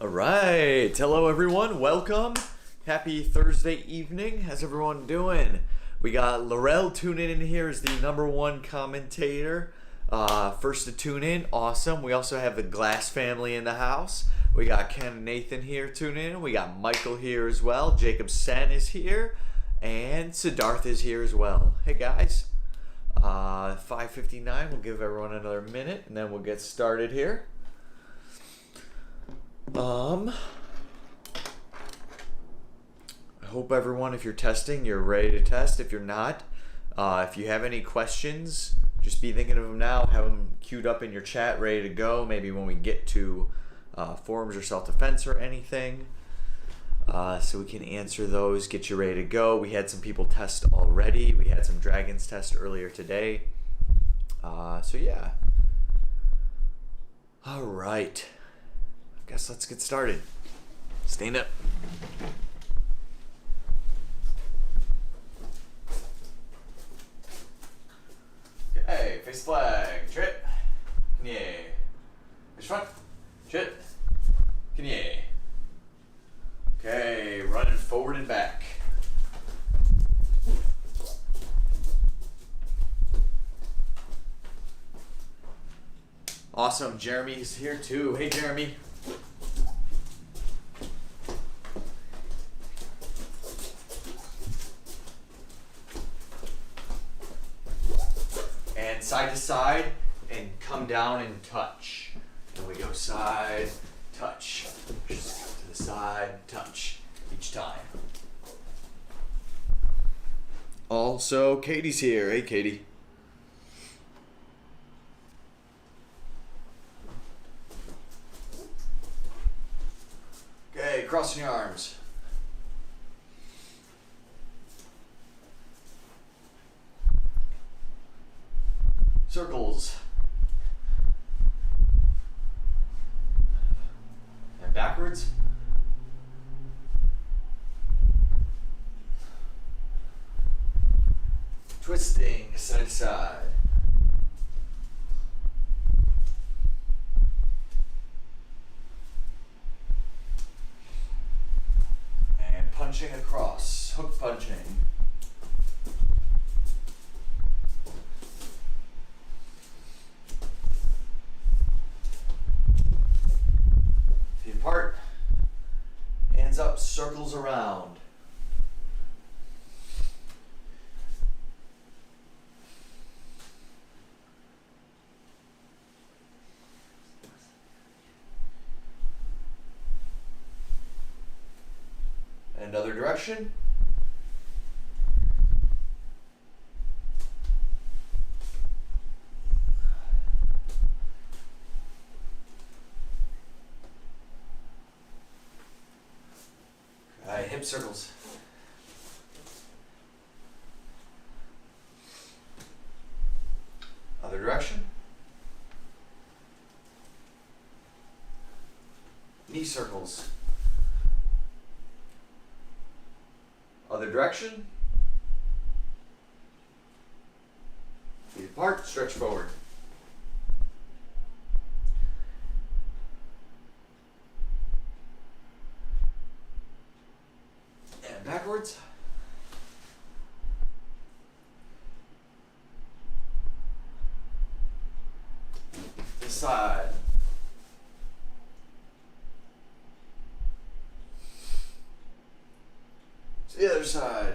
All right. Hello, everyone. Welcome. Happy Thursday evening. How's everyone doing? We got Laurel tuning in here as the #1 commentator. First to tune in. Awesome. We also have the Glass family in the house. We got Ken and Nathan here tuning in. We got Michael here as well. Jacob Sen is here. And Siddharth is here as well. Hey, guys. 5:59. We'll give everyone another minute, and then we'll get started here. I hope everyone, if you're testing, you're ready to test. If you're not, if you have any questions, just be thinking of them now. Have them queued up in your chat, ready to go. Maybe when we get to forums or self-defense or anything, so we can answer those, get you ready to go. We had some people test already. We had some dragons test earlier today. So yeah. All right. Guess let's get started. Stand up. Okay, face flag. Trip. Kanye. Push front. Trip. Kanye. Okay, running forward and back. Awesome. Jeremy's here too. Hey, Jeremy. And side to side and come down and touch. And we go side, touch. Just to the side, touch each time. Also, Katie's here. Hey, Katie. Okay, crossing your arms. Circles. And backwards. Twisting side to side. And punching across. Hook punching. Apart, hands up, circles around. And other direction. Hip circles. Other direction. Knee circles. Other direction. Feet apart, stretch forward. Backwards. This side. To the other side.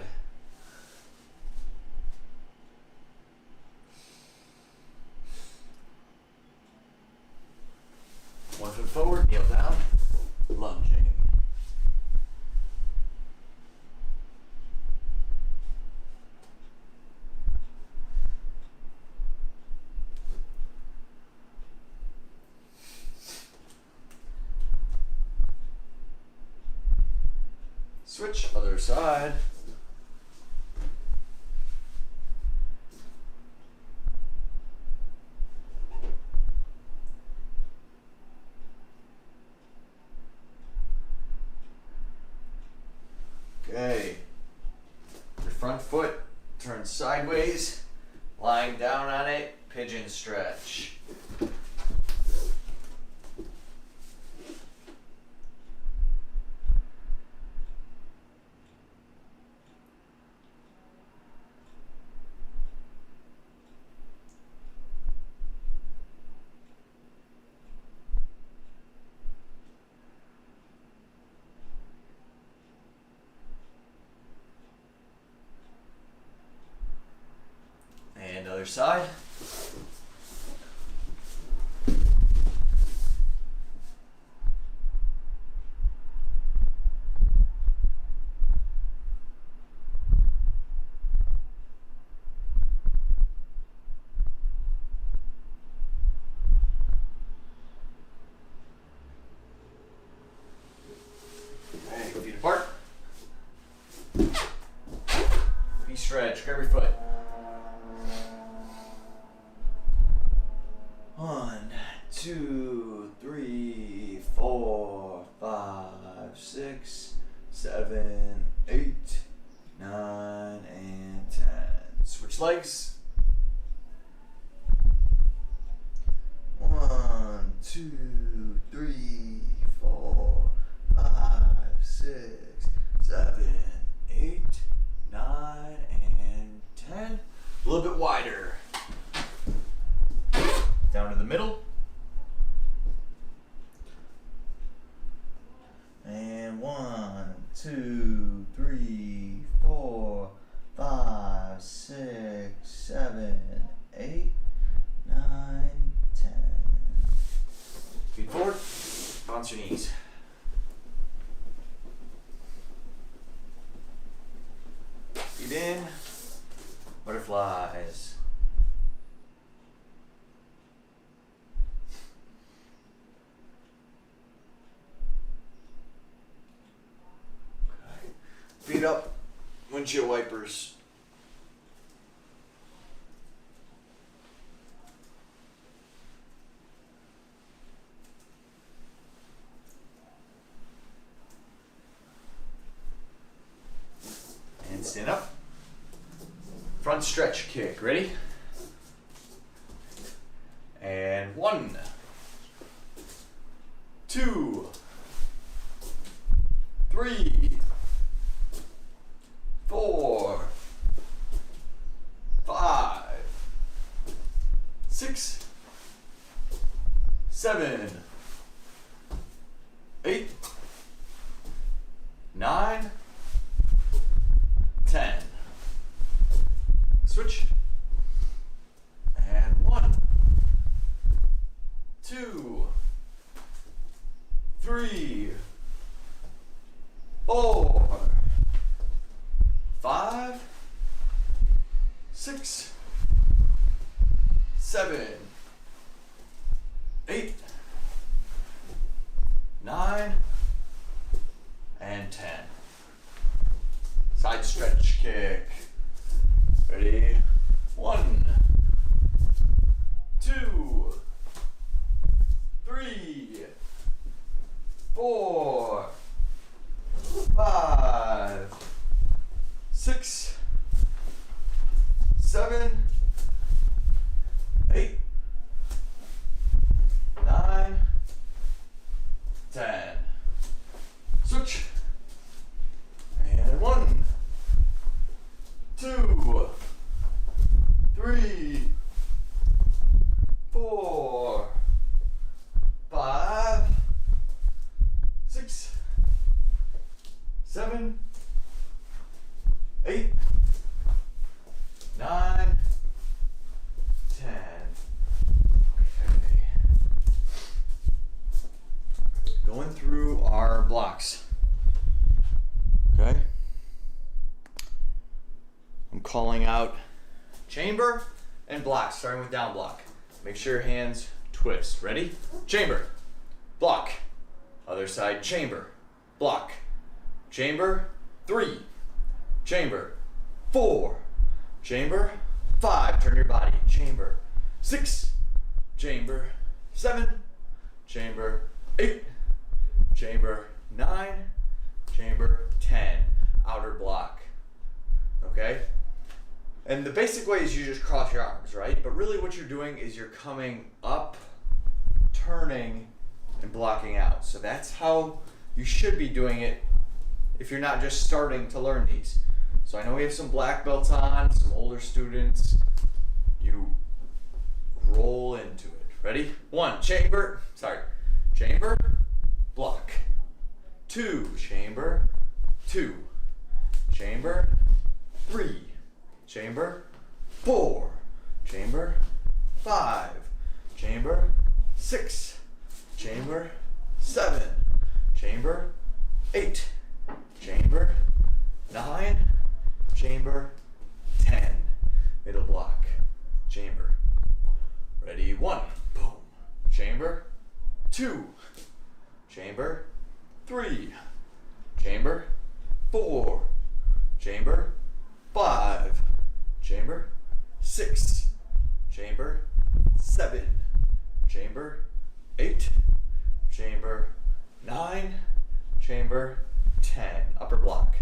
One foot forward, kneel down, lunging. Switch, other side. Okay. Your front foot turns sideways, lying down on it, pigeon stretch. Other side. Okay, feet apart. Feet stretch, grab your foot. 1, 2, 3, 4, 5, 6, 7, 8, 9, and 10. Switch legs. 1, 2, 3, 4, 5, 6, 7, 8, 9, and 10. A little bit wider. Down to the middle. And 1, 2, 3, 4, 5, 6, 7, 8, 9, 10. Feet forward, bounce your knees. Feet in, butterflies. Feet up, windshield wipers. And stand up. Front stretch kick, ready? And 1, 2, 3, 4, 5, 6, 7, 8, 9, 10. Switch. And 1, 2, 3, 4, 5, 6, 7, 8, 9, and 10. Side stretch kick. Ready? 1, 2, 3, 4, 5, 6, 7, 8, 9, 10. Switch. And 1, 2, 3, 4, 5, 6, 7, 8, 9, 10. Okay. Going through our blocks. Okay. I'm calling out chamber and block, starting with down block. Make sure your hands twist. Ready? Chamber, block. Other side, chamber, block. Chamber, 3. Chamber, 4. Chamber, 5. Turn your body. Chamber, 6. Chamber, 7. Chamber, 8. Chamber, 9. Chamber, 10. Outer block. Okay? And the basic way is you just cross your arms, right? But really what you're doing is you're coming up, turning, and blocking out. So that's how you should be doing it if you're not just starting to learn these. So I know we have some black belts on, some older students. You roll into it. Ready? 1, chamber, chamber, block. 2, chamber, 2. Chamber, 3. Chamber, 4. chamber, 5, chamber, 6, chamber, 7, chamber, 8, chamber, 9, chamber, 10. Middle block, chamber. Ready, 1, boom. Chamber, 2, chamber, 3, chamber, 4, chamber, 5, chamber, 6, chamber, 7, chamber, 8, chamber, 9, chamber, 10. Upper block.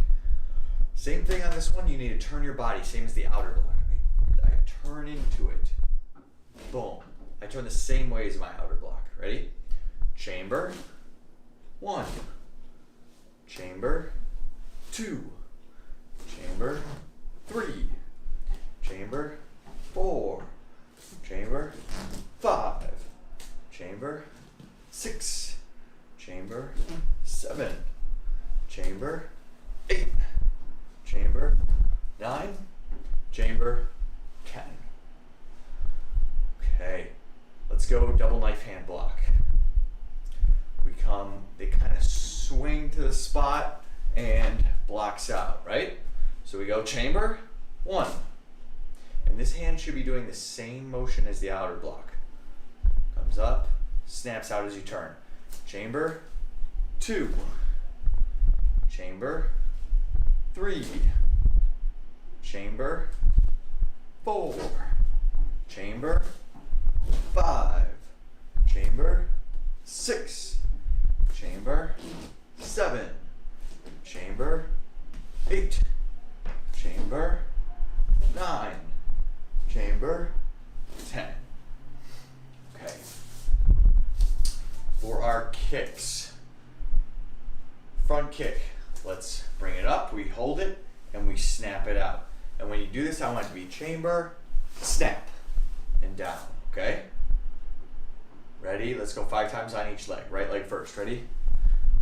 Same thing on this one, you need to turn your body, same as the outer block. I turn into it. Boom. I turn the same way as my outer block. Ready? Chamber, 1, chamber, 2, chamber, 3, chamber, 4, chamber, 5, chamber, 6, chamber, 7, chamber, 8, chamber, 9, chamber, 10. Okay, let's go double knife hand block. They kind of swing to the spot and blocks out, right? So we go chamber, 1. And this hand should be doing the same motion as the outer block. Comes up, snaps out as you turn. Chamber, 2. Chamber, 3. Chamber, 4. Chamber, 5. Chamber, 6. Chamber, 7. Chamber, 8. Chamber, 9. Chamber, 10. Okay. For our kicks, front kick, let's bring it up, we hold it, and we snap it out. And when you do this, I want it to be chamber, snap, and down, okay? Ready? Let's go 5 times on each leg. Right leg first. Ready?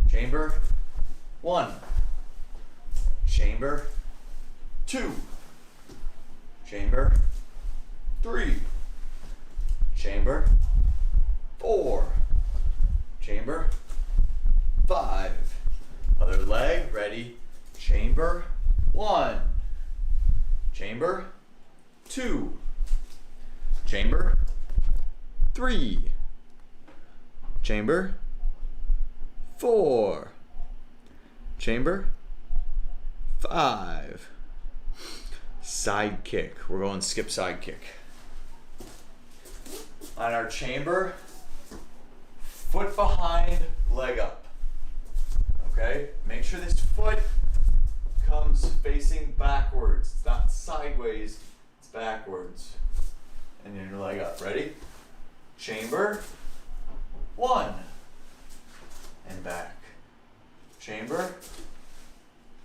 Chamber, 1. Chamber, 2. Chamber, 3. Chamber, 4. Chamber, 5. Other leg. Ready? Chamber, 1. Chamber, 2. Chamber, 3. Chamber, 4. Chamber, 5. Side kick. We're going skip side kick. On our chamber, foot behind, leg up. Okay? Make sure this foot comes facing backwards. It's not sideways, it's backwards. And then your leg up. Ready? Chamber, 1. And back. Chamber,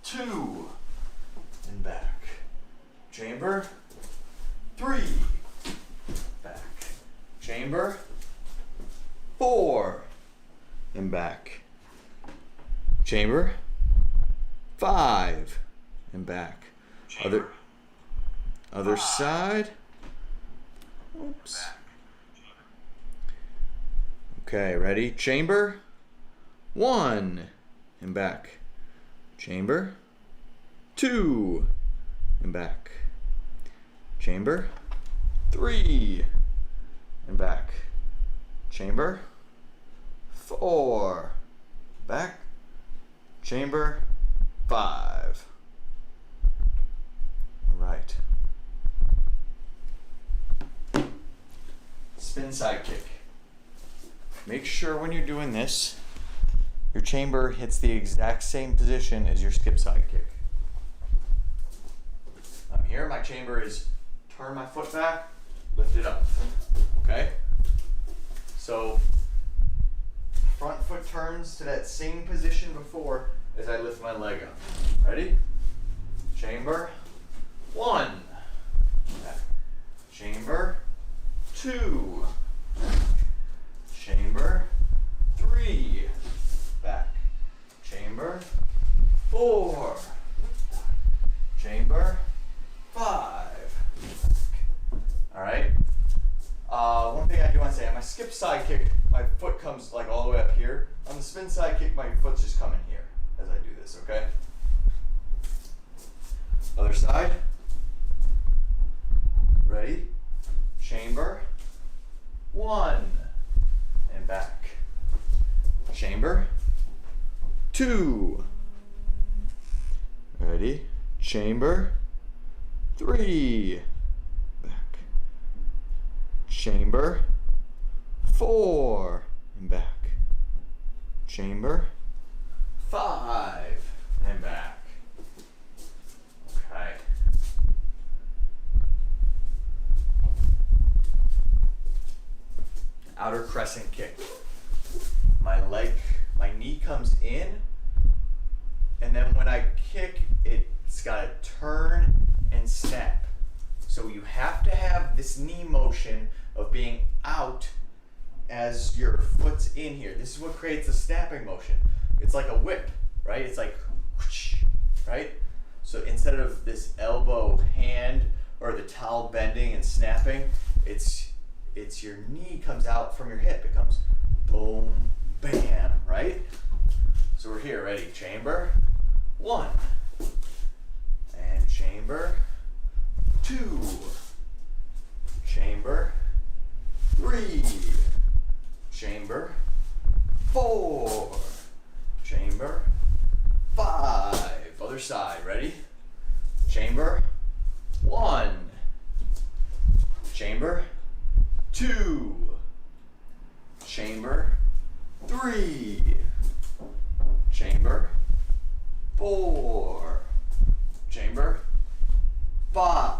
2. And back. Chamber, 3. Back. Chamber, 4. And back. Chamber, 5. And back. Other side. Oops. Okay, ready? Chamber, 1. And back. Chamber, 2. And back. Chamber, 3. And back. Chamber, 4. Back. Chamber, 5. All right. Spin side kick. Make sure when you're doing this, your chamber hits the exact same position as your skip side kick. I'm here, my chamber is turn my foot back, lift it up. Okay? So front foot turns to that same position before as I lift my leg up. Ready? Chamber, 1. Back. Chamber, 2. Chamber, 3. Back. Chamber, 4. Chamber, 5. All right. comes like all the way up here. On the spin side kick, my foot's just coming here as I do this, okay? Other side. Ready? Chamber. 1. And back. Chamber. 2. Ready? Chamber. 3. Back. Chamber. 4. And back. Chamber. 5. And back. Okay. Outer crescent kick. My knee comes in, and then when I kick, it's got to turn and snap. So you have to have this knee motion of being out as your foot's in here. This is what creates the snapping motion. It's like a whip, right? It's like, whoosh, right? So instead of this elbow, hand, or the towel bending and snapping, it's your knee comes out from your hip. It comes boom, bam, right? So we're here, ready? Chamber. 1. And chamber. 2. Chamber. 3. Chamber. 4. Chamber. 5. Other side, ready? Chamber. 1. Chamber. 2. Chamber. 3. Chamber. 4. Chamber. 5.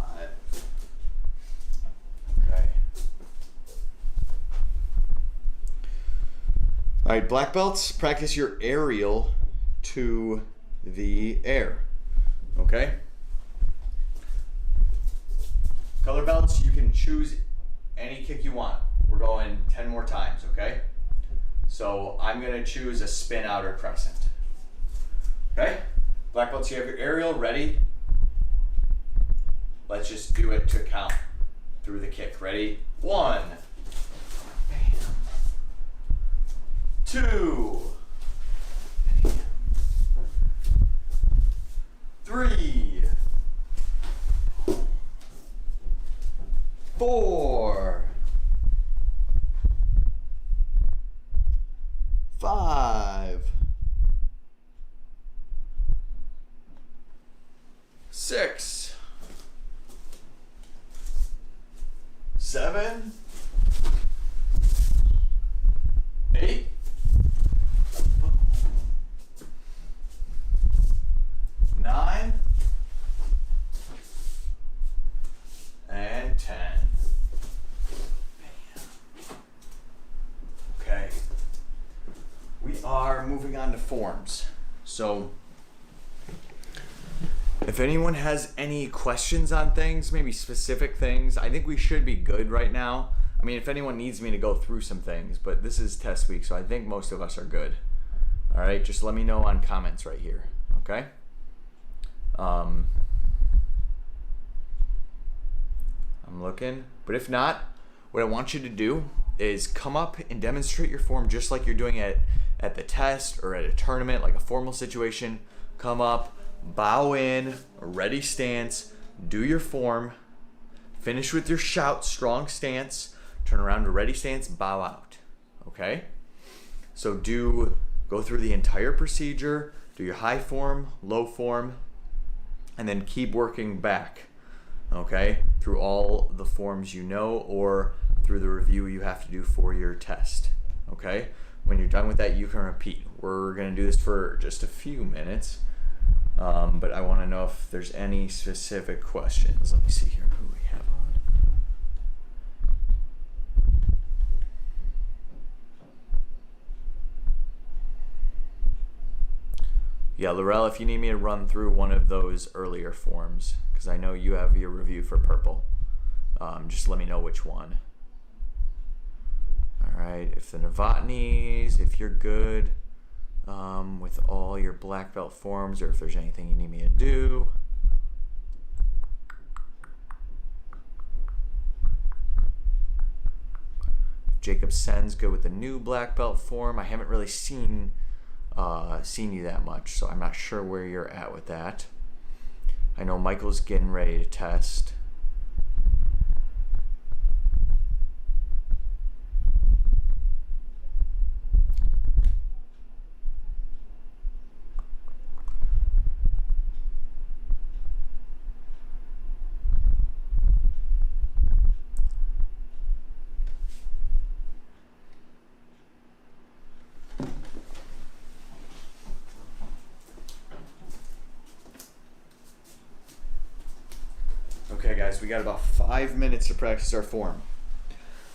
Okay. All right, black belts, practice your aerial to the air. Okay? Color belts, you can choose any kick you want. We're going 10 more times, okay? So I'm gonna choose a spin outer crescent. Okay? Black belts, you have your aerial ready. Let's just do it to count through the kick. Ready? 1. Bam. 2. Bam. 3. 4. 5. 6. 7. 8. 9. And 10. Okay. We are moving on to forms. So if anyone has any questions on things, maybe specific things, I think we should be good right now. I mean, if anyone needs me to go through some things, but this is test week, so I think most of us are good. All right, just let me know on comments right here, okay? I'm looking, but if not, what I want you to do is come up and demonstrate your form just like you're doing at the test or at a tournament, like a formal situation. Come up, bow in, a ready stance, do your form, finish with your shout, strong stance, turn around to ready stance, bow out, okay? So go through the entire procedure, do your high form, low form, and then keep working back, okay? Through all the forms you know or through the review you have to do for your test, okay? When you're done with that, you can repeat. We're gonna do this for just a few minutes. But I want to know if there's any specific questions. Let me see here who we have on. Yeah, Laurel, if you need me to run through one of those earlier forms, because I know you have your review for purple, just let me know which one. All right, if the Novotnys, if you're good with all your black belt forms, or if there's anything you need me to do. If Jacob Sen's good with the new black belt form. I haven't really seen you that much, so I'm not sure where you're at with that. I know Michael's getting ready to test. Okay, guys, we got about 5 minutes to practice our form.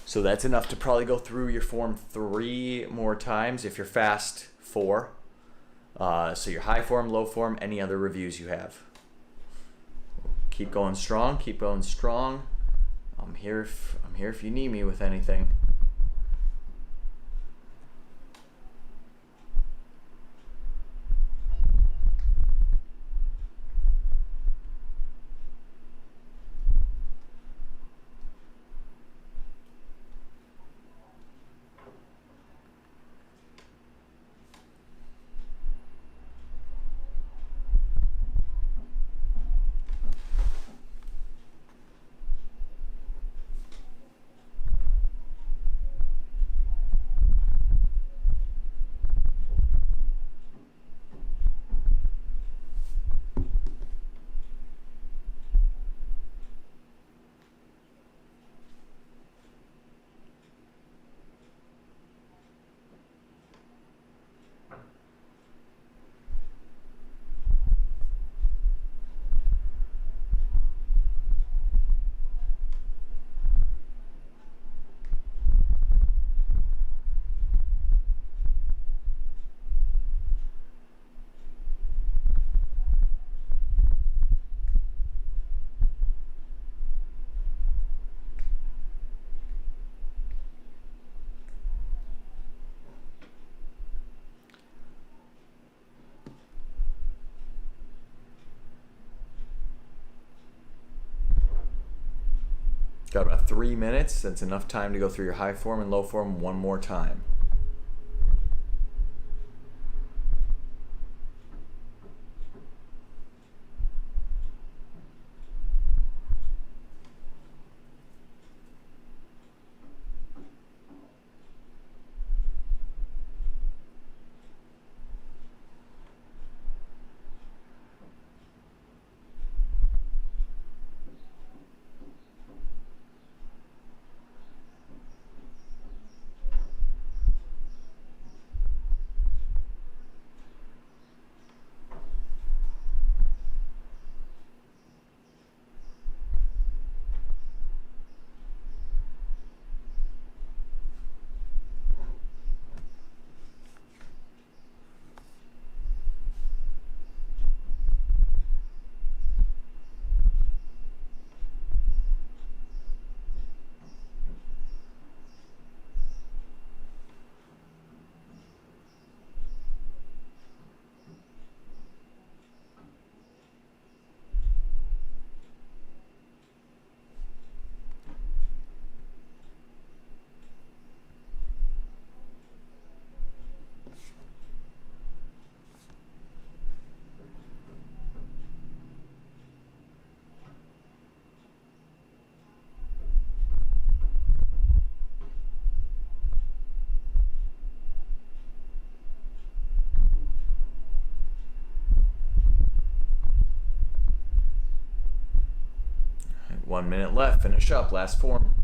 So that's enough to probably go through your form 3 more times. If you're fast, 4. So your high form, low form, any other reviews you have. Keep going strong. Keep going strong. I'm here if you need me with anything. Got about 3 minutes. That's enough time to go through your high form and low form one more time. All right, 1 minute left. Finish up. Last form.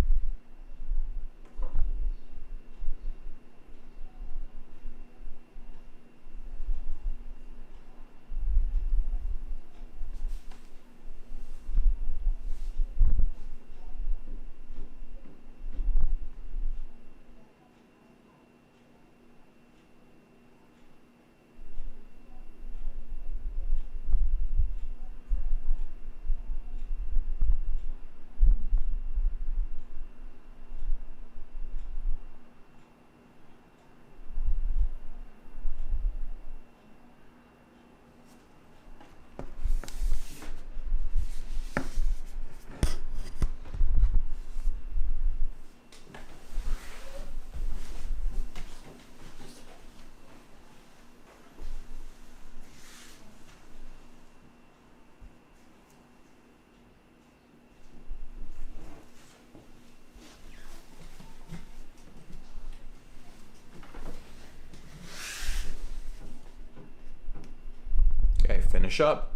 finish up.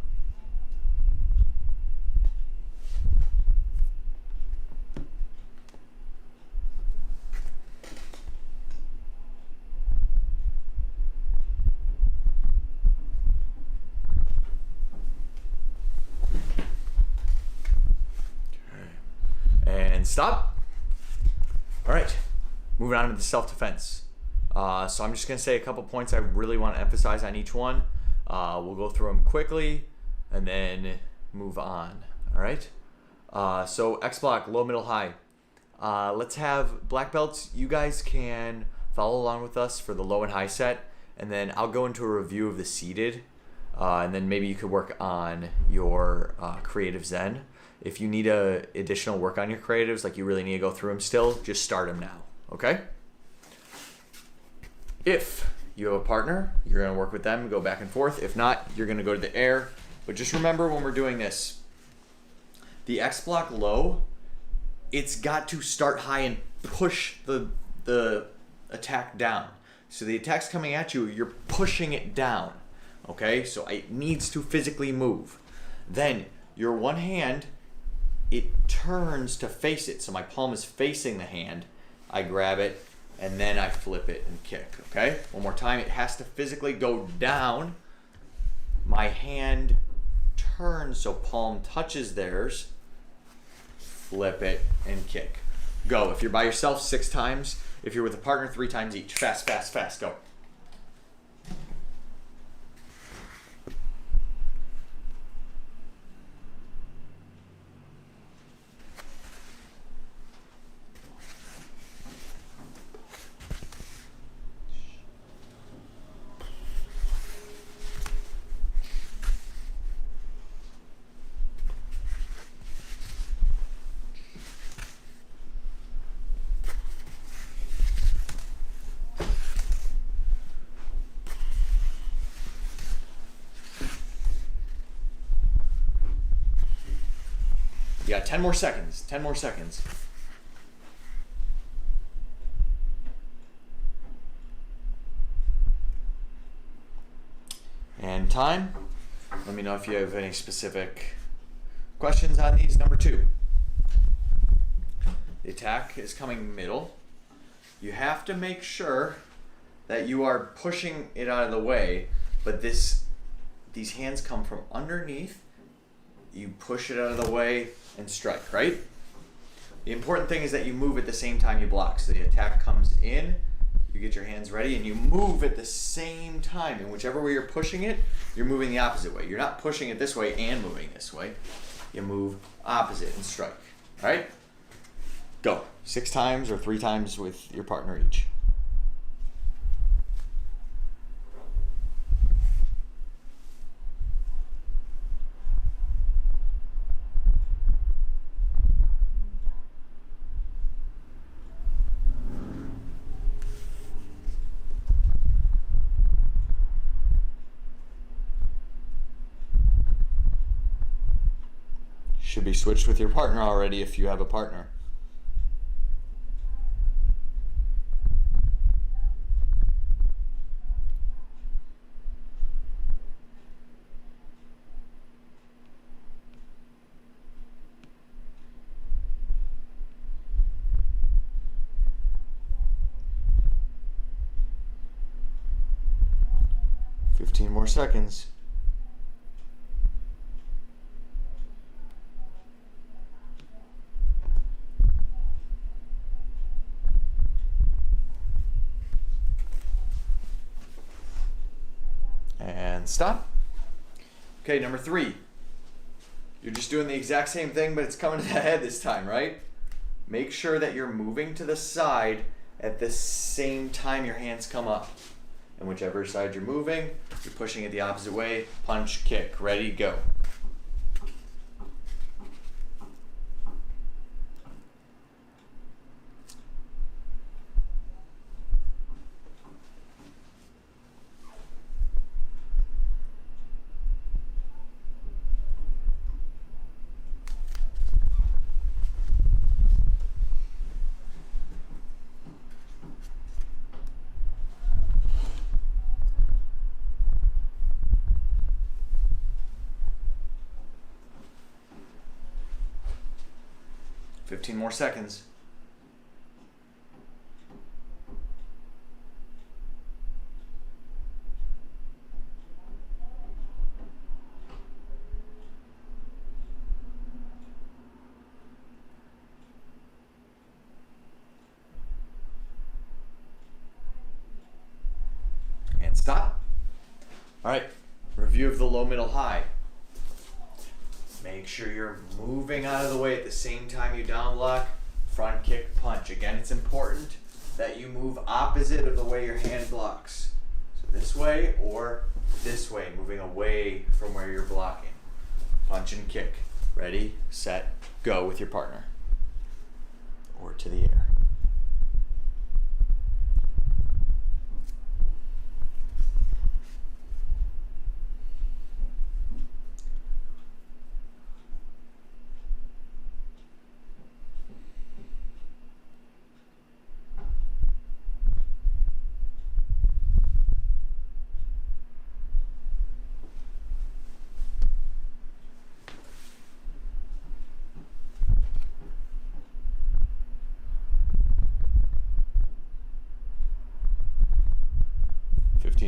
And stop. All right, moving on to the self-defense. So I'm just gonna say a couple points I really want to emphasize on each one. We'll go through them quickly and then move on. All right. So X block, low, middle, high. Let's have black belts. You guys can follow along with us for the low and high set, and then I'll go into a review of the seated, and then maybe you could work on your creative Zen. If you need additional work on your creatives, like you really need to go through them still, just start them now, okay? If you have a partner, you're gonna work with them, go back and forth. If not, you're gonna go to the air. But just remember when we're doing this, the X block low, it's got to start high and push the attack down. So the attack's coming at you, you're pushing it down, okay? So it needs to physically move. Then your one hand, it turns to face it. So my palm is facing the hand. I grab it, and then I flip it and kick, okay? One more time, it has to physically go down. My hand turns so palm touches theirs. Flip it and kick. Go. If you're by yourself, 6 times. If you're with a partner, 3 times each. Fast, fast, fast, go. You got 10 more seconds. 10 more seconds. And time. Let me know if you have any specific questions on these. Number 2. The attack is coming middle. You have to make sure that you are pushing it out of the way, but these hands come from underneath. You push it out of the way and strike, right? The important thing is that you move at the same time you block. So the attack comes in, you get your hands ready, and you move at the same time. And whichever way you're pushing it, you're moving the opposite way. You're not pushing it this way and moving this way. You move opposite and strike, all right? Go. 6 times or 3 times with your partner each. Should be switched with your partner already if you have a partner. Fifteen more seconds. And stop. Okay, number 3. You're just doing the exact same thing, but it's coming to the head this time, right? Make sure that you're moving to the side at the same time your hands come up. And whichever side you're moving, you're pushing it the opposite way. Punch, kick, ready, go. 15 more seconds. And stop. All right, review of the low, middle, high. Make sure you're moving out of the way at the same time you down block, front kick, punch. Again, it's important that you move opposite of the way your hand blocks. So this way or this way, moving away from where you're blocking. Punch and kick. Ready, set, go with your partner. Or to the air.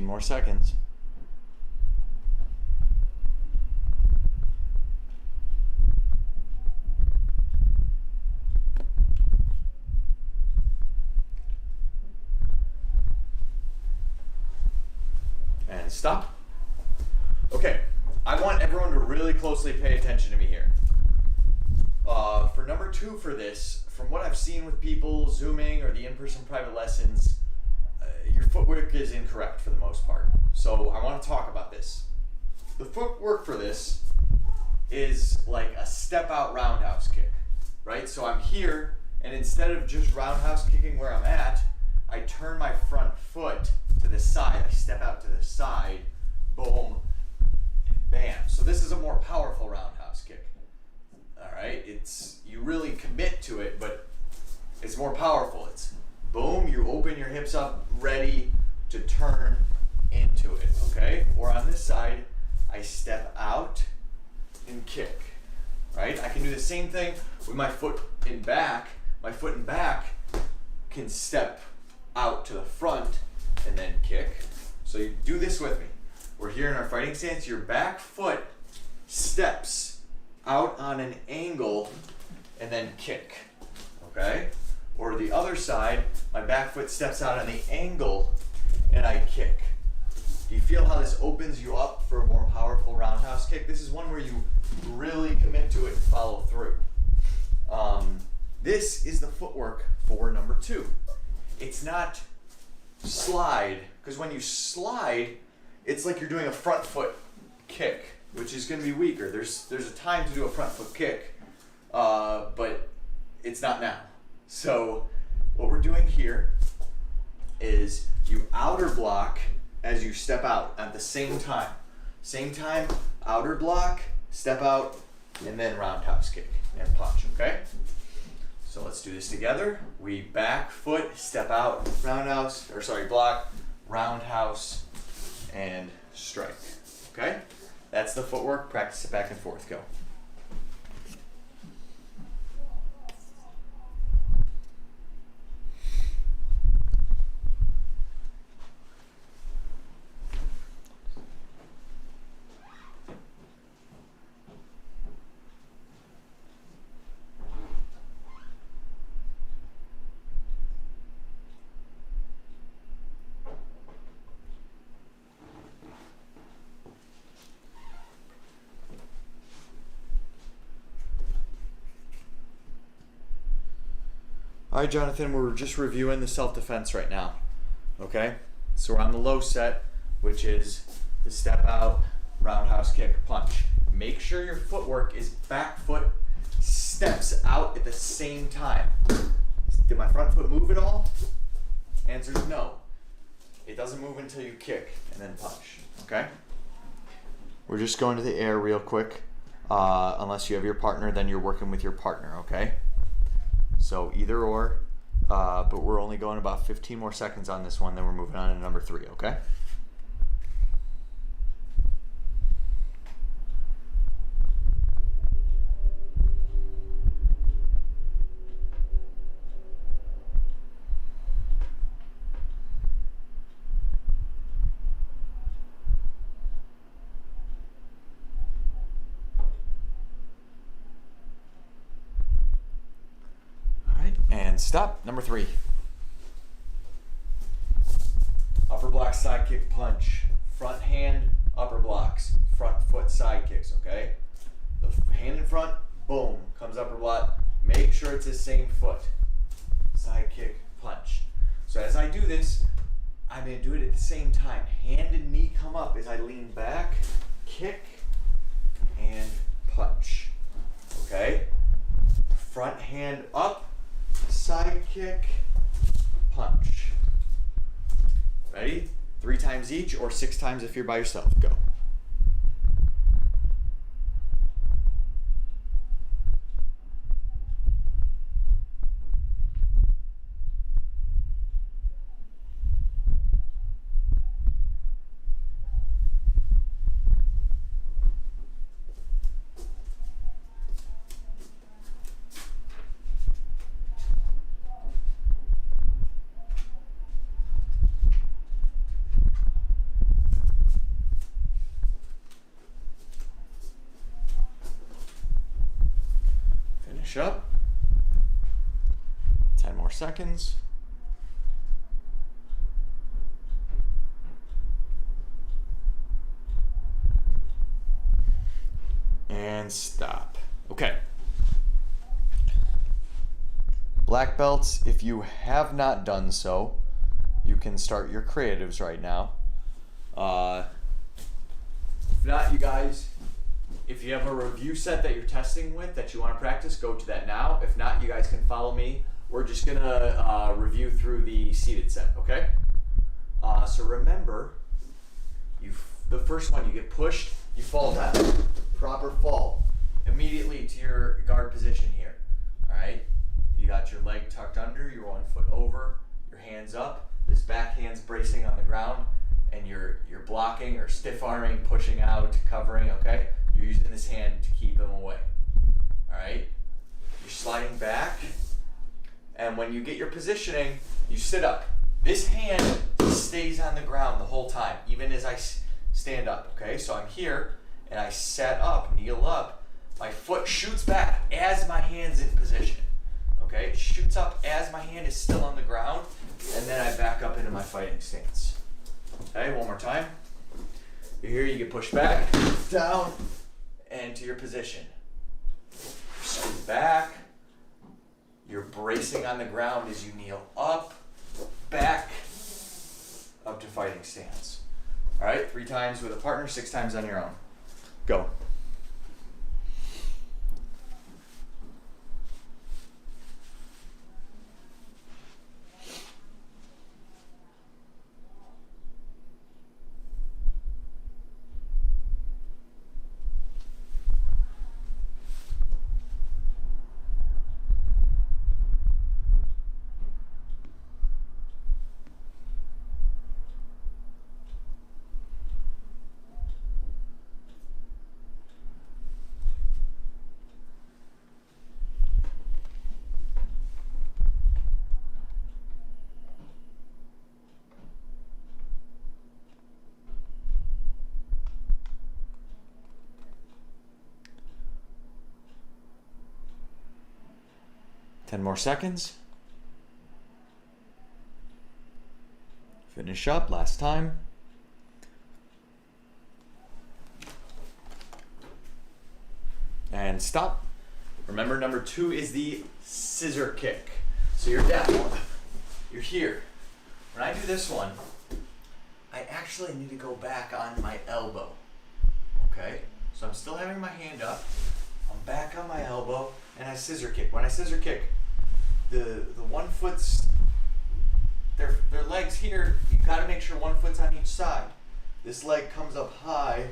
More seconds. And stop. Okay, I want everyone to really closely pay attention to me here. For number 2 for this, from what I've seen with people Zooming or the in-person private lessons, your footwork is incorrect for the most part. So I want to talk about this. The footwork for this is like a step out roundhouse kick, right? So I'm here, and instead of just roundhouse kicking where I'm at, I turn my front foot to the side. I step out to the side, boom, and bam. So this is a more powerful roundhouse kick. All right, you really commit to it, but it's more powerful. It's boom, you open your hips up, ready to turn into it, okay? Or on this side, I step out and kick, right? I can do the same thing with my foot in back. My foot in back can step out to the front and then kick. So you do this with me. We're here in our fighting stance. Your back foot steps out on an angle and then kick, okay? Or the other side, my back foot steps out on the angle and I kick. Do you feel how this opens you up for a more powerful roundhouse kick? This is one where you really commit to it and follow through. This is the footwork for number 2. It's not slide, because when you slide, it's like you're doing a front foot kick, which is going to be weaker. There's a time to do a front foot kick, but it's not now. So what we're doing here is you outer block as you step out at the same time. Same time, outer block, step out, and then roundhouse kick and punch, okay? So let's do this together. We back foot, step out, roundhouse, block, roundhouse, and strike, okay? That's the footwork. Practice it back and forth. Go. All right, Jonathan, we're just reviewing the self-defense right now, okay? So we're on the low set, which is the step out, roundhouse kick, punch. Make sure your footwork is back foot steps out at the same time. Did my front foot move at all? Answer is no. It doesn't move until you kick and then punch, okay? We're just going to the air real quick. Unless you have your partner, then you're working with your partner, okay? So either or, but we're only going about 15 more seconds on this one, then we're moving on to number 3, okay? And stop. Number 3. Upper block side kick punch. Front hand, upper blocks. Front foot side kicks, okay? The hand in front, boom, comes upper block. Make sure it's the same foot. Side kick, punch. So as I do this, I'm going to do it at the same time. Hand and knee come up as I lean back, kick, and punch. Okay? Front hand up, side kick, punch. Ready? 3 times each or 6 times if you're by yourself. Go. Up. 10 more seconds. And stop. Okay. Black belts, if you have not done so, you can start your creatives right now. If not, you guys, if you have a review set that you're testing with that you want to practice, go to that now. If not, you guys can follow me. We're just going to review through the seated set, okay? So remember, the first one, you get pushed, you fall down. Proper fall. Immediately to your guard position here, all right? You got your leg tucked under, your 1 foot over, your hands up, this back hand's bracing on the ground, and you're blocking or stiff arming, pushing out, covering, okay? You're using this hand to keep them away, all right? You're sliding back, and when you get your positioning, you sit up. This hand stays on the ground the whole time, even as I stand up, okay? So I'm here, and I set up, kneel up. My foot shoots back as my hand's in position, okay? It shoots up as my hand is still on the ground, and then I back up into my fighting stance. Okay, one more time. You're here, you get pushed back, down, and to your position. Scoot back. You're bracing on the ground as you kneel up, back, up to fighting stance. All right, 3 times with a partner, 6 times on your own. Go. Ten more seconds. Finish up, last time. And stop. Remember, number 2 is the scissor kick. So you're down, you're here. When I do this one, I actually need to go back on my elbow, okay? So I'm still having my hand up, I'm back on my elbow, and I scissor kick. When I scissor kick, the 1 foot's, their legs here, you gotta make sure 1 foot's on each side. This leg comes up high,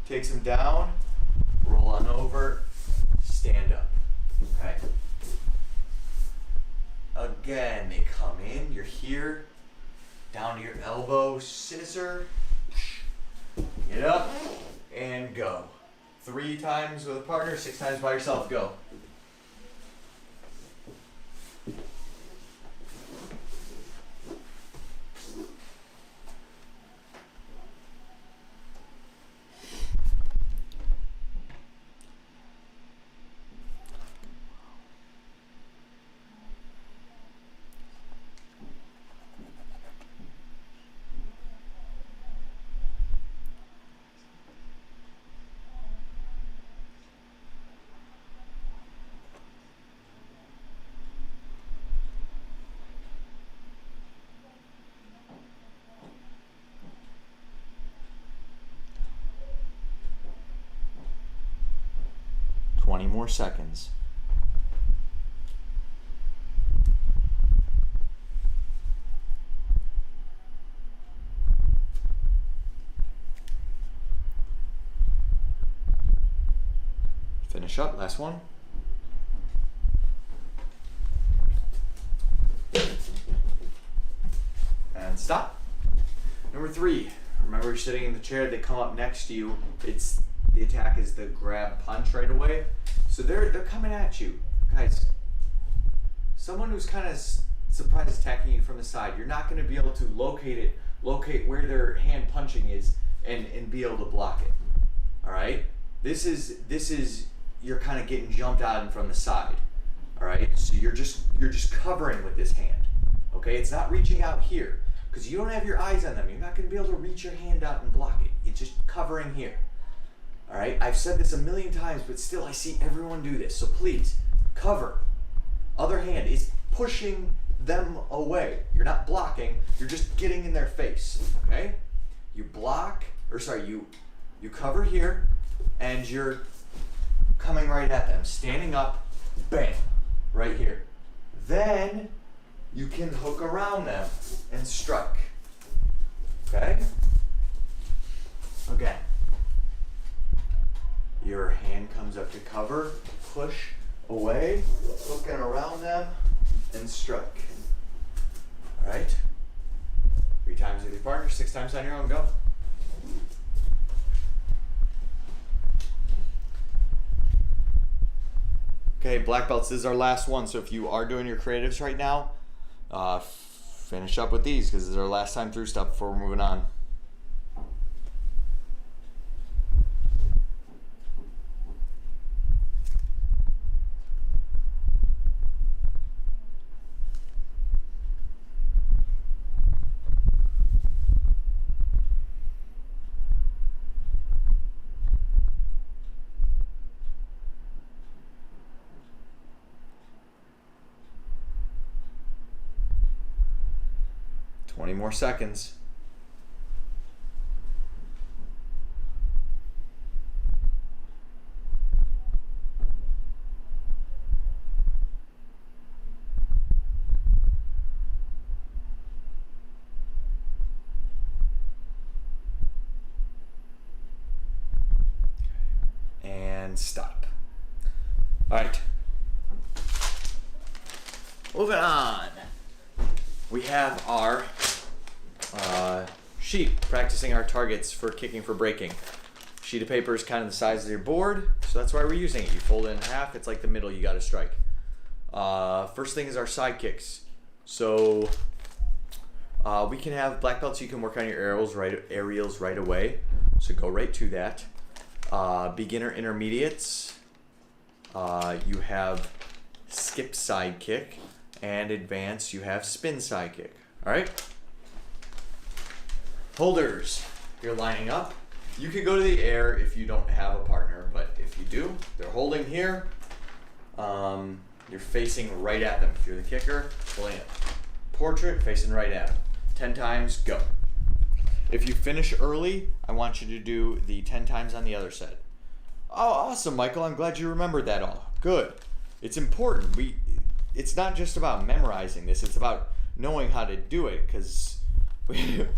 takes him down, roll on over, stand up, okay? Again, they come in, you're here, down to your elbow, scissor, get up, and go. 3 times with a partner, 6 times by yourself, go. 20 more seconds. Finish up, last one. And stop. Number 3, remember you're sitting in the chair, they come up next to you. The attack is the grab punch right away. So they're coming at you. Guys, someone who's kind of surprise attacking you from the side, you're not going to be able to locate where their hand punching is and be able to block it. All right? This is you're kind of getting jumped at from the side. All right? So you're just covering with this hand. Okay? It's not reaching out here because you don't have your eyes on them. You're not going to be able to reach your hand out and block it. It's just covering here. All right? I've said this a million times, but still I see everyone do this. So please, cover. Other hand is pushing them away. You're not blocking, you're just getting in their face, okay? You cover here, and you're coming right at them. Standing up, bam, right here. Then you can hook around them and strike, okay? Again. Your hand comes up to cover, push away, hooking around them, and strike. All right? 3 times with your partner, 6 times on your own, go. Okay, black belts, this is our last one. So if you are doing your creatives right now, finish up with these because this is our last time through stuff before we're moving on. More seconds. And stop. All right. Moving on. We have our sheet, practicing our targets for kicking for breaking. Sheet of paper is kind of the size of your board, so that's why we're using it. You fold it in half, it's like the middle you got to strike. First thing is our side kicks. So we can have black belts, you can work on your aerials right away, so go right to that. Beginner intermediates, you have skip side kick, and advanced you have spin side kick. All right? Holders, you're lining up. You can go to the air if you don't have a partner, but if you do, they're holding here. You're facing right at them. If you're the kicker, holding it. Portrait, facing right at them. 10 times, go. If you finish early, I want you to do the 10 times on the other side. Oh, awesome, Michael. I'm glad you remembered that all. Good. It's important. It's not just about memorizing this. It's about knowing how to do it because you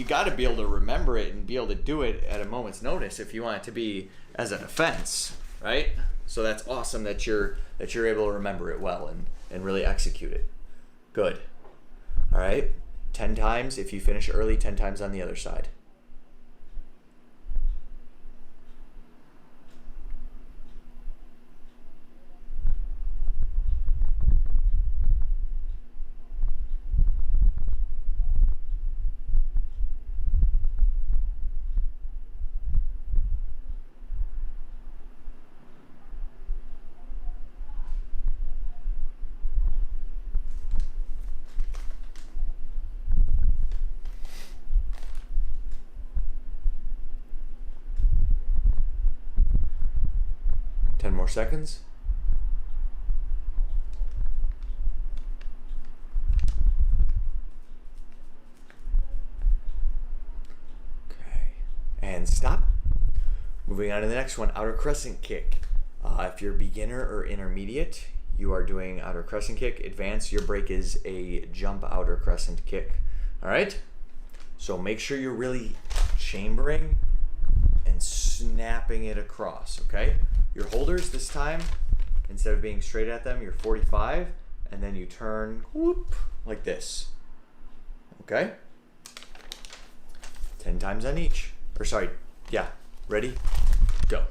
got to be able to remember it and be able to do it at a moment's notice if you want it to be as an offense, right? So that's awesome that you're able to remember it well and really execute it. Good. All right. 10 times. If you finish early, 10 times on the other side. More seconds. Okay. And stop. Moving on to the next one, outer crescent kick. If you're beginner or intermediate, you are doing outer crescent kick. Advanced, your break is a jump outer crescent kick. All right? So make sure you're really chambering and snapping it across, okay? Your holders this time, instead of being straight at them, you're 45, and then you turn, whoop, like this. Okay? 10 times on each. Or sorry, yeah. Ready? Go.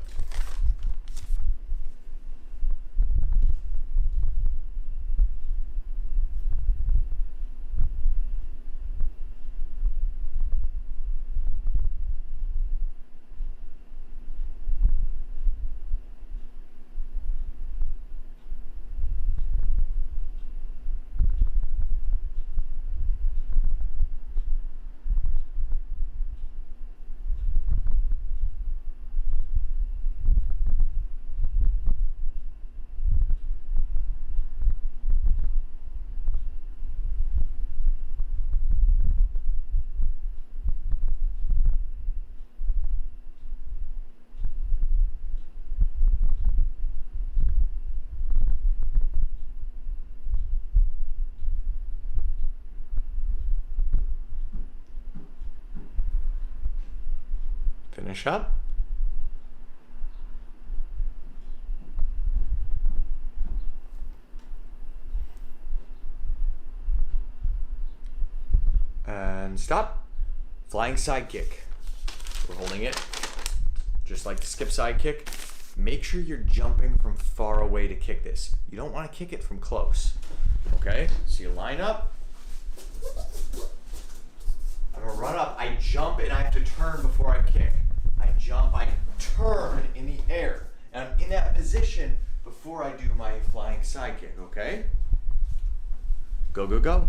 Finish up. And stop. Flying side kick. We're holding it just like the skip side kick. Make sure you're jumping from far away to kick this. You don't want to kick it from close. Okay? So you line up. I'm gonna run up. I jump and I have to turn before I kick. I jump, I turn in the air. And I'm in that position before I do my flying side kick, okay? Go, go, go.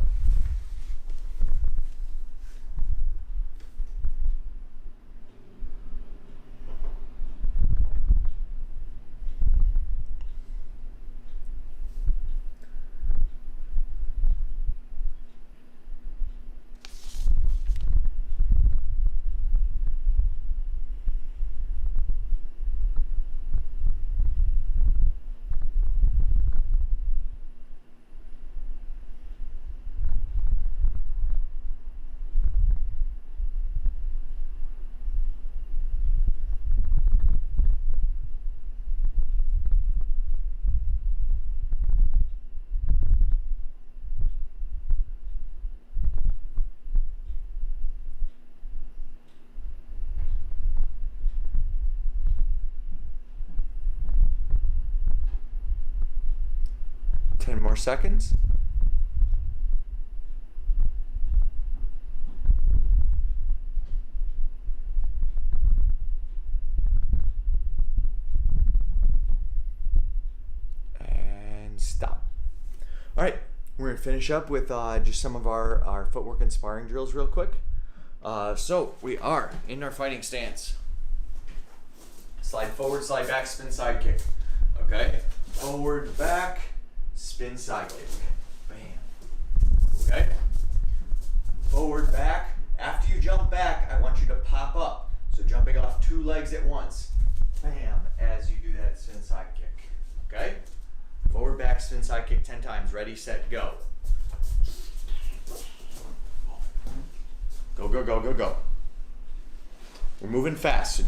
More seconds. And stop. All right, we're gonna finish up with just some of our footwork and sparring drills real quick. So we are in our fighting stance. Slide forward, slide back, spin side kick. Okay, forward, back, spin side kick. Bam. Okay? Forward, back. After you jump back, I want you to pop up. So jumping off 2 legs at once. Bam. As you do that spin side kick. Okay? Forward, back, spin side kick 10 times. Ready, set, go. Go, go, go, go, go. We're moving fast.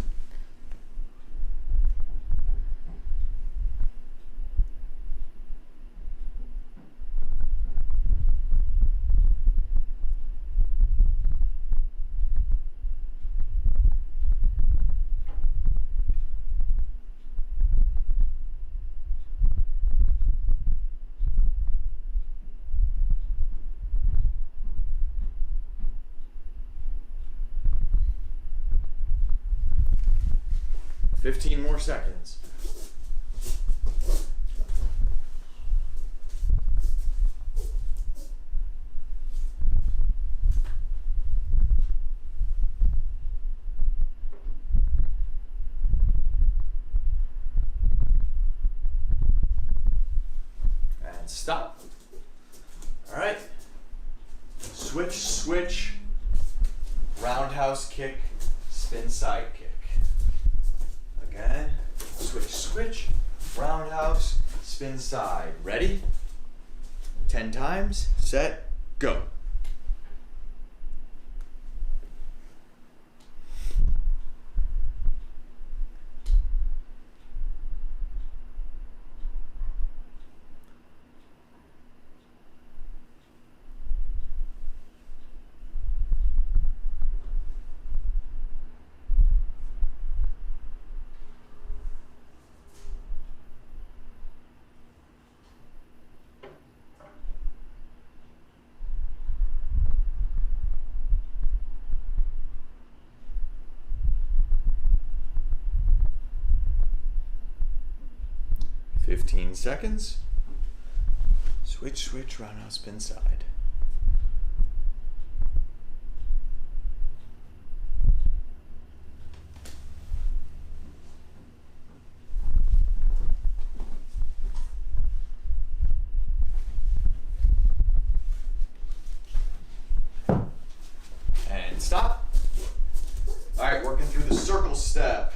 15 more seconds. And stop. All right. Switch, switch. Roundhouse kick, spin side kick. Again, switch, roundhouse, spin side. Ready? 10 times, set, go. Fifteen seconds. Switch, roundhouse, spin side. And stop. All right, working through the circle step.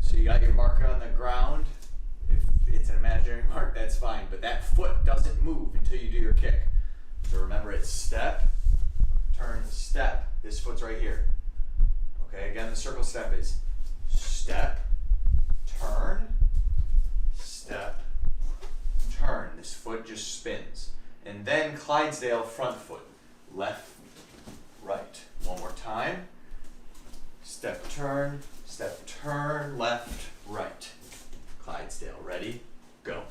So you got your marker on the ground. It's an imaginary mark, that's fine, but that foot doesn't move until you do your kick. So remember, it's step, turn, step. This foot's right here. Okay, again, the circle step is step, turn, step, turn. This foot just spins. And then Clydesdale front foot, left, right. One more time. Step, turn, left, right. Clydesdale, ready, go.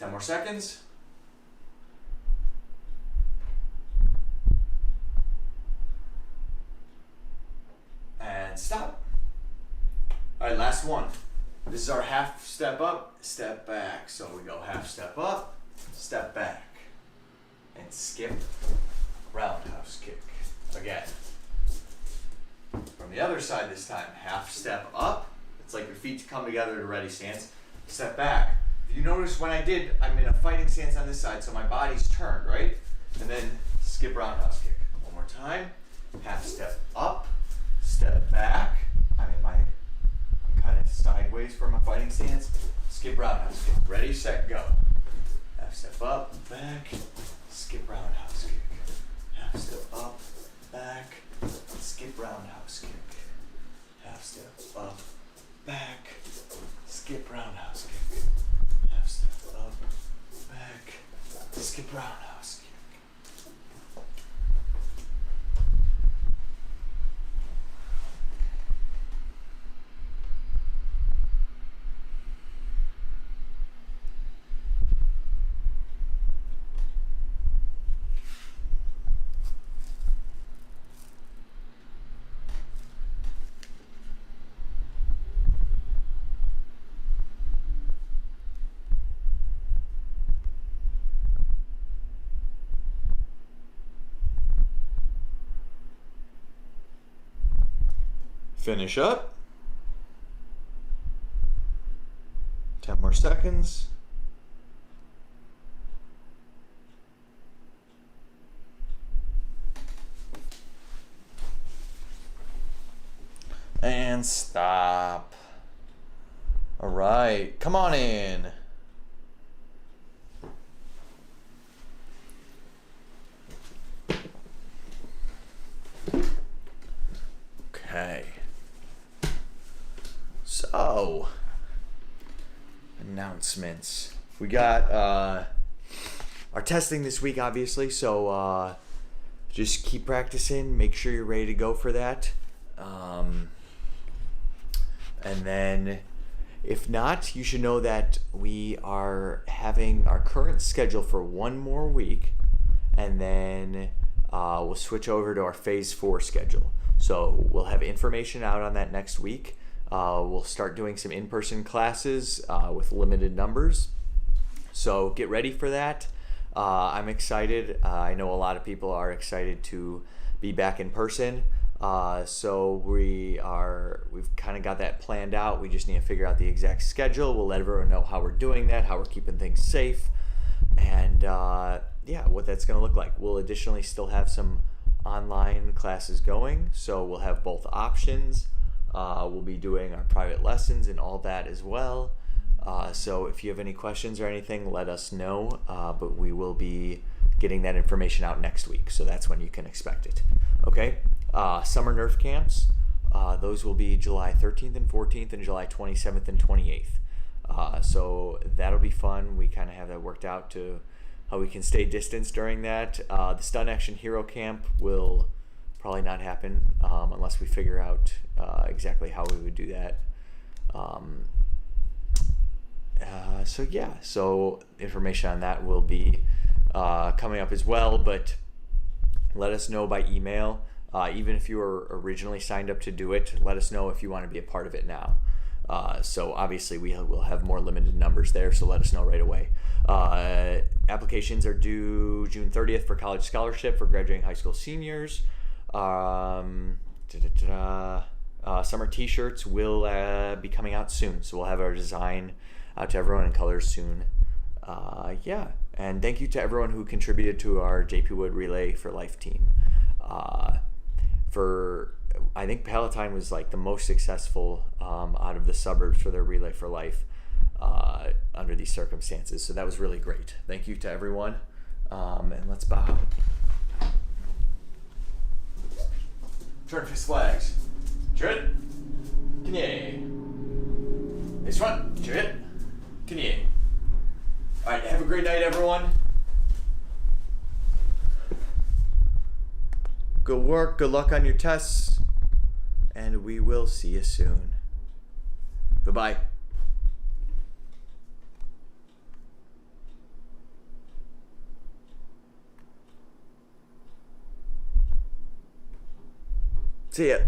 More seconds. And stop. All right, last one. This is our half step up, step back. So we go half step up, step back, and skip, roundhouse kick. Again. From the other side this time, half step up. It's like your feet come together to ready stance. Step back. You notice when I'm in a fighting stance on this side, so my body's turned, right? And then skip roundhouse kick. One more time. Half step up, step back. I'm kind of sideways for my fighting stance. Skip roundhouse kick. Ready, set, go. Half step up, back, skip roundhouse kick. Half step up, back, skip roundhouse kick. Half step up, back, skip roundhouse kick. Step up, back, skip roundhouse kick. Finish up. 10 more seconds. And stop. All right, come on in. So, announcements. We got our testing this week, obviously, so just keep practicing. Make sure you're ready to go for that. And then, if not, you should know that we are having our current schedule for one more week, and then we'll switch over to our Phase 4 schedule. So we'll have information out on that next week. We'll start doing some in-person classes with limited numbers. So get ready for that. I'm excited. I know a lot of people are excited to be back in person. So we've kind of got that planned out. We just need to figure out the exact schedule. We'll let everyone know how we're doing that, how we're keeping things safe, and what that's going to look like. We'll additionally still have some online classes going, so we'll have both options. We'll be doing our private lessons and all that as well. So if you have any questions or anything, let us know. But we will be getting that information out next week, so that's when you can expect it. Okay? Summer Nerf camps, those will be July 13th and 14th and July 27th and 28th. So that'll be fun. We kind of have that worked out to how we can stay distanced during that. The Stunt Action Hero Camp will probably not happen unless we figure out exactly how we would do that. So information on that will be coming up as well, but let us know by email. Even if you were originally signed up to do it, let us know if you want to be a part of it now. So obviously we will have more limited numbers there, so let us know right away. Applications are due June 30th for college scholarship for graduating high school seniors. Summer t-shirts will be coming out soon, so we'll have our design out to everyone in colors soon. And thank you to everyone who contributed to our JP Wood Relay for Life team. I think Palatine was like the most successful out of the suburbs for their Relay for Life under these circumstances. So that was really great. Thank you to everyone. And let's bow. Turn fist flags. Chut. Kanye. Face front. Chut. Kanye. All right. Have a great night, everyone. Good work. Good luck on your tests. And we will see you soon. Bye-bye. See ya.